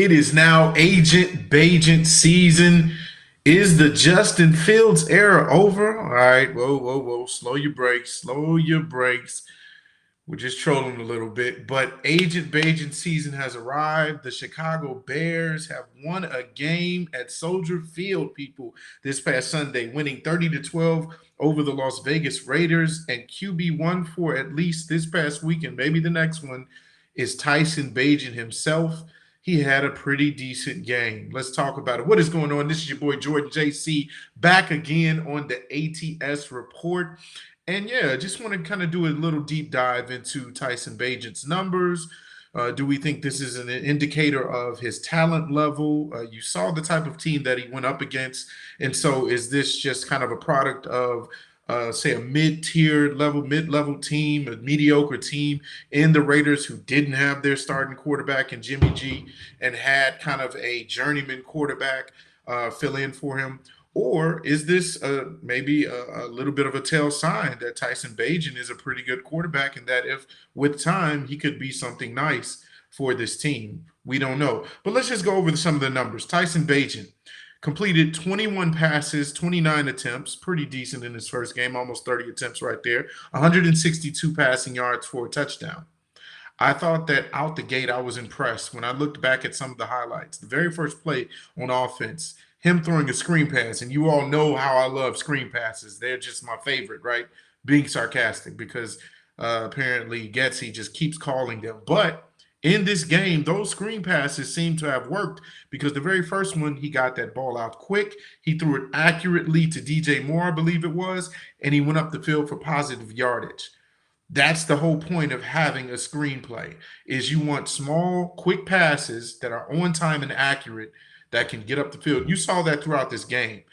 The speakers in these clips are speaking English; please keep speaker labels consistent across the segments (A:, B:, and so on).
A: It is now Agent Bagent season. Is the Justin Fields era over? All right, whoa, whoa, whoa. Slow your brakes. Slow your brakes. We're just trolling a little bit. But Agent Bagent season has arrived. The Chicago Bears have won a game at Soldier Field, people, this past Sunday, winning 30-12 over the Las Vegas Raiders. And QB1 for at least this past week and maybe the next one is Tyson Bagent himself. He had a pretty decent game. Let's talk about it. What is going on? This is your boy Jordan JC back again on the ATS Report. And yeah, just want to kind of do a little deep dive into Tyson Bagent's numbers. Do we think this is an indicator of his talent level? You saw the type of team that he went up against. And so is this just kind of a product of say a mid-level team, a mediocre team in the Raiders who didn't have their starting quarterback in Jimmy G and had kind of a journeyman quarterback fill in for him? Or is this maybe a little bit of a tell sign that Tyson Bagent is a pretty good quarterback and that if with time he could be something nice for this team? We don't know. But let's just go over some of the numbers. Tyson Bagent completed 21 passes, 29 attempts, pretty decent in his first game, almost 30 attempts right there, 162 passing yards for a touchdown. I thought that out the gate, I was impressed when I looked back at some of the highlights. The very first play on offense, him throwing a screen pass, and you all know how I love screen passes. They're just my favorite, right? Being sarcastic because apparently Getsy just keeps calling them. But in this game, those screen passes seem to have worked because the very first one, he got that ball out quick. He threw it accurately to DJ Moore, I believe it was, and he went up the field for positive yardage. That's the whole point of having a screenplay is you want small, quick passes that are on time and accurate that can get up the field. You saw that throughout this game.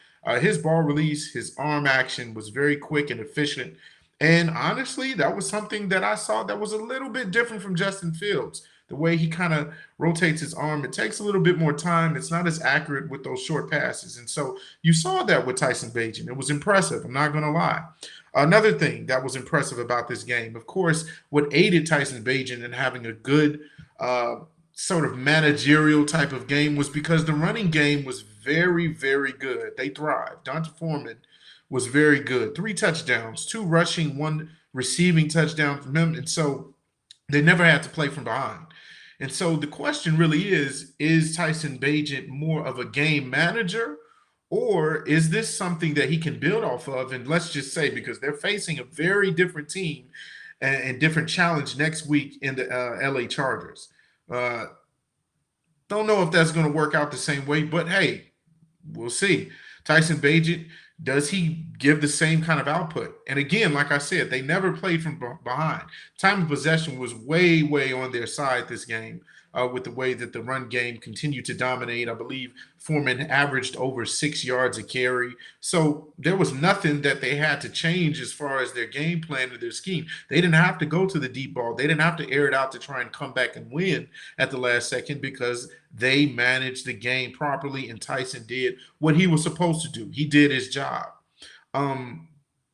A: His ball release, his arm action was very quick and efficient. And honestly, that was something that I saw that was a little bit different from Justin Fields. The way he kind of rotates his arm, it takes a little bit more time. It's not as accurate with those short passes. And so you saw that with Tyson Bagent. It was impressive. I'm not going to lie. Another thing that was impressive about this game, of course, what aided Tyson Bagent in having a good sort of managerial type of game was because the running game was very, very good. They thrived. Donta Foreman was very good. 3 touchdowns, 2 rushing, 1 receiving touchdown from him. And so they never had to play from behind. And so the question really is Tyson Bagent more of a game manager, or is this something that he can build off of? And let's just say, because they're facing a very different team and different challenge next week in the LA Chargers. Uh, don't know if that's going to work out the same way, but hey, we'll see. Tyson Bagent, does he give the same kind of output? And again, like I said, they never played from behind. Time of possession was way, way on their side this game with the way that the run game continued to dominate. I believe Foreman averaged over 6 yards a carry. So there was nothing that they had to change as far as their game plan or their scheme. They didn't have to go to the deep ball. They didn't have to air it out to try and come back and win at the last second because they managed the game properly and Tyson did what he was supposed to do. He did his job.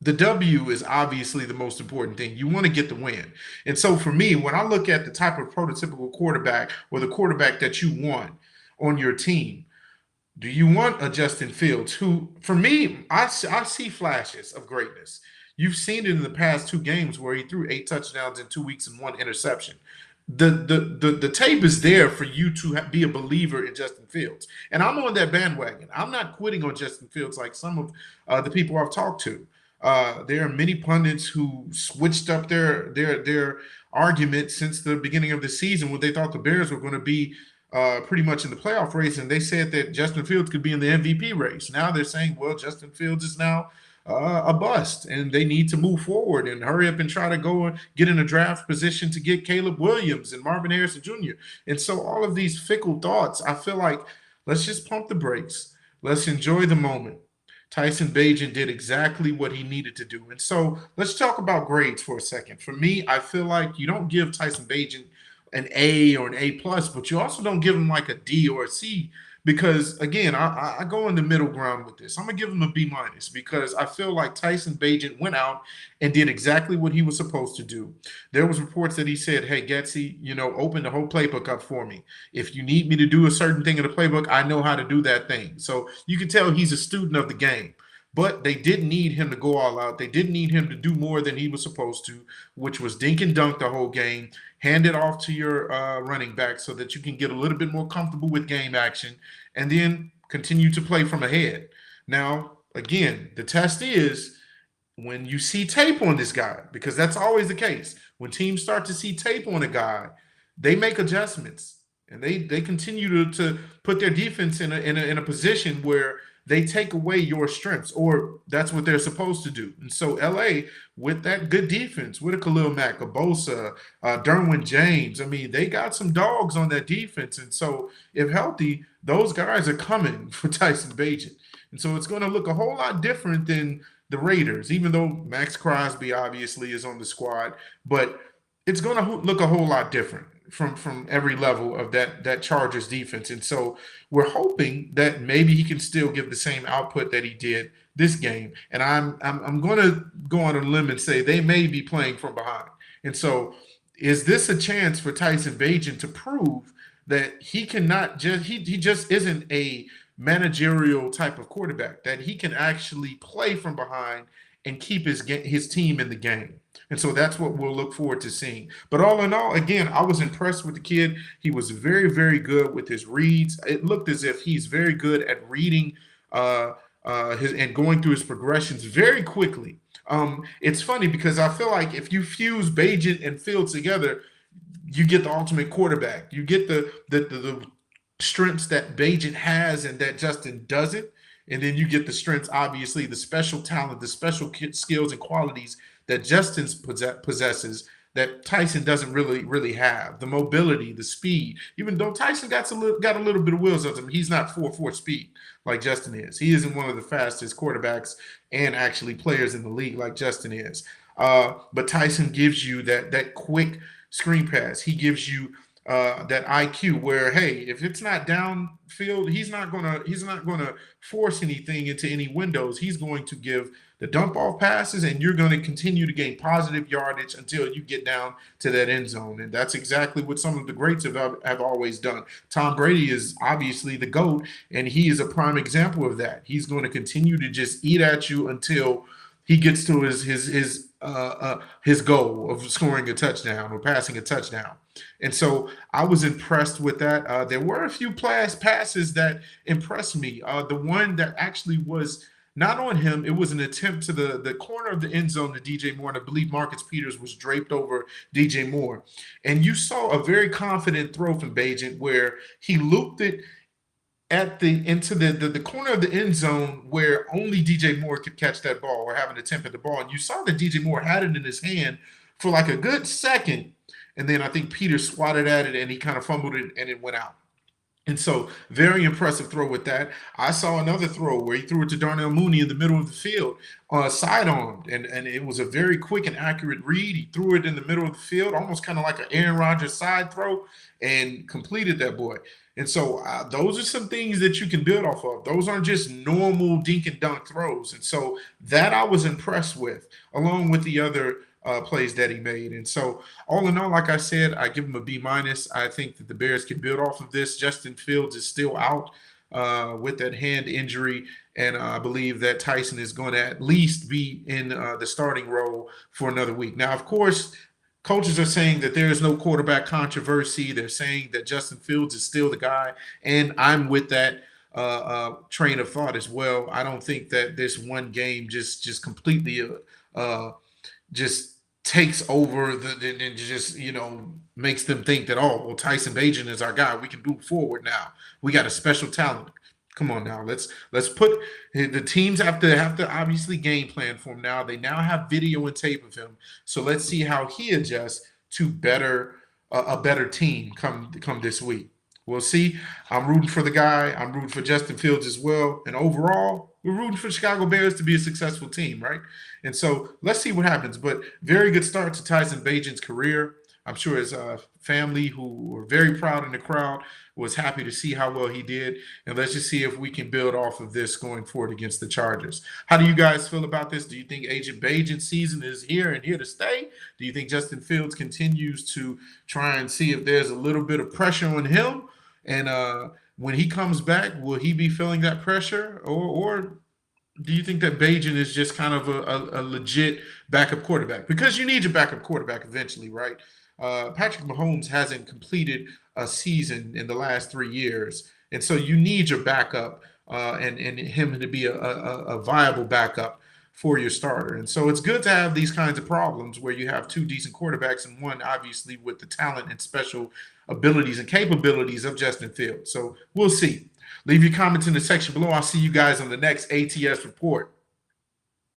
A: The W is obviously the most important thing. You want to get the win. And so for me, when I look at the type of prototypical quarterback or the quarterback that you want on your team, do you want a Justin Fields who, for me, I see flashes of greatness. You've seen it in the past 2 games where he threw 8 touchdowns in 2 weeks and 1 interception. The tape is there for you to be a believer in Justin Fields. And I'm on that bandwagon. I'm not quitting on Justin Fields like some of the people I've talked to. There are many pundits who switched up their argument since the beginning of the season when they thought the Bears were going to be pretty much in the playoff race, and they said that Justin Fields could be in the MVP race. Now they're saying, well, Justin Fields is now a bust, and they need to move forward and hurry up and try to go and get in a draft position to get Caleb Williams and Marvin Harrison Jr. And so all of these fickle thoughts, I feel like let's just pump the brakes. Let's enjoy the moment. Tyson Bagent did exactly what he needed to do. And so let's talk about grades for a second. For me, I feel like you don't give Tyson Bagent an A or an A plus, but you also don't give him like a D or a C because again, I go in the middle ground with this. I'm gonna give him a B minus because I feel like Tyson Bagent went out and did exactly what he was supposed to do. There was reports that he said, "Hey, Getsy, open the whole playbook up for me. If you need me to do a certain thing in the playbook, I know how to do that thing." So you can tell he's a student of the game. But they didn't need him to go all out. They didn't need him to do more than he was supposed to, which was dink and dunk the whole game, hand it off to your running back so that you can get a little bit more comfortable with game action, and then continue to play from ahead. Now, again, the test is when you see tape on this guy, because that's always the case. When teams start to see tape on a guy, they make adjustments and they continue to put their defense in a position where they take away your strengths, or that's what they're supposed to do. And so LA, with that good defense, with a Khalil Mack, a Bosa, Derwin James, I mean, they got some dogs on that defense. And so if healthy, those guys are coming for Tyson Bagent. And so it's going to look a whole lot different than the Raiders, even though Max Crosby obviously is on the squad, but it's going to look a whole lot different from every level of that Chargers defense. And so we're hoping that maybe he can still give the same output that he did this game. And I'm going to go on a limb and say they may be playing from behind. And so is this a chance for Tyson Bagent to prove that he cannot just he just isn't a managerial type of quarterback, that he can actually play from behind and keep his team in the game? And so that's what we'll look forward to seeing. But all in all, again, I was impressed with the kid. He was very, very good with his reads. It looked as if he's very good at reading his and going through his progressions very quickly. It's funny because I feel like if you fuse Bagent and Fields together, you get the ultimate quarterback. You get the strengths that Bagent has and that Justin doesn't. And then you get the strengths, obviously, the special talent, the special skills and qualities that Justin possesses that Tyson doesn't really have. The mobility, the speed. Even though Tyson got a little bit of wheels on him, he's not 4.4 speed like Justin is. He isn't one of the fastest quarterbacks and actually players in the league like Justin is. But Tyson gives you that quick screen pass. He gives you that IQ where, hey, if it's not downfield, he's not gonna force anything into any windows. He's going to give the dump off passes, and you're going to continue to gain positive yardage until you get down to that end zone. And that's exactly what some of the greats have always done. Tom Brady is obviously the GOAT, and he is a prime example of that. He's going to continue to just eat at you until he gets to his goal of scoring a touchdown or passing a touchdown. And so I was impressed with that. There were a few passes that impressed me. The one that actually was not on him, it was an attempt to the corner of the end zone to DJ Moore, and I believe Marcus Peters was draped over DJ Moore. And you saw a very confident throw from Bagent where he looped it into the corner of the end zone where only DJ Moore could catch that ball or have an attempt at the ball. And you saw that DJ Moore had it in his hand for like a good second. And then I think Peter swatted at it and he kind of fumbled it and it went out. And so very impressive throw with that. I saw another throw where he threw it to Darnell Mooney in the middle of the field, side-armed, and it was a very quick and accurate read. He threw it in the middle of the field, almost kind of like an Aaron Rodgers side throw, and completed that boy. And so those are some things that you can build off of. Those aren't just normal dink and dunk throws. And so that I was impressed with, along with the other plays that he made. And so all in all, like I said, I give him a B minus. I think that the Bears can build off of this. Justin Fields is still out with that hand injury. And I believe that Tyson is going to at least be in the starting role for another week. Now, of course, coaches are saying that there is no quarterback controversy. They're saying that Justin Fields is still the guy. And I'm with that train of thought as well. I don't think that this one game just completely just takes over and just, makes them think that, oh, well, Tyson Bagent is our guy. We can move forward now. We got a special talent. Come on now. Let's put the teams have to obviously game plan for him now. They now have video and tape of him. So let's see how he adjusts to a better team come this week. We'll see. I'm rooting for the guy. I'm rooting for Justin Fields as well. And overall, we're rooting for the Chicago Bears to be a successful team, right? And so let's see what happens. But very good start to Tyson Bagent's career. I'm sure his family, who were very proud in the crowd, was happy to see how well he did. And let's just see if we can build off of this going forward against the Chargers. How do you guys feel about this? Do you think Agent Bagent's season is here and here to stay? Do you think Justin Fields continues to try and see if there's a little bit of pressure on him? And when he comes back, will he be feeling that pressure? Or do you think that Bagent is just kind of a legit backup quarterback? Because you need your backup quarterback eventually, right? Patrick Mahomes hasn't completed a season in the last 3 years, and so you need your backup and him to be a viable backup for your starter. And so it's good to have these kinds of problems where you have two decent quarterbacks and one obviously with the talent and special abilities and capabilities of Justin Fields. So we'll see. Leave your comments in the section below. I'll see you guys on the next ATS report.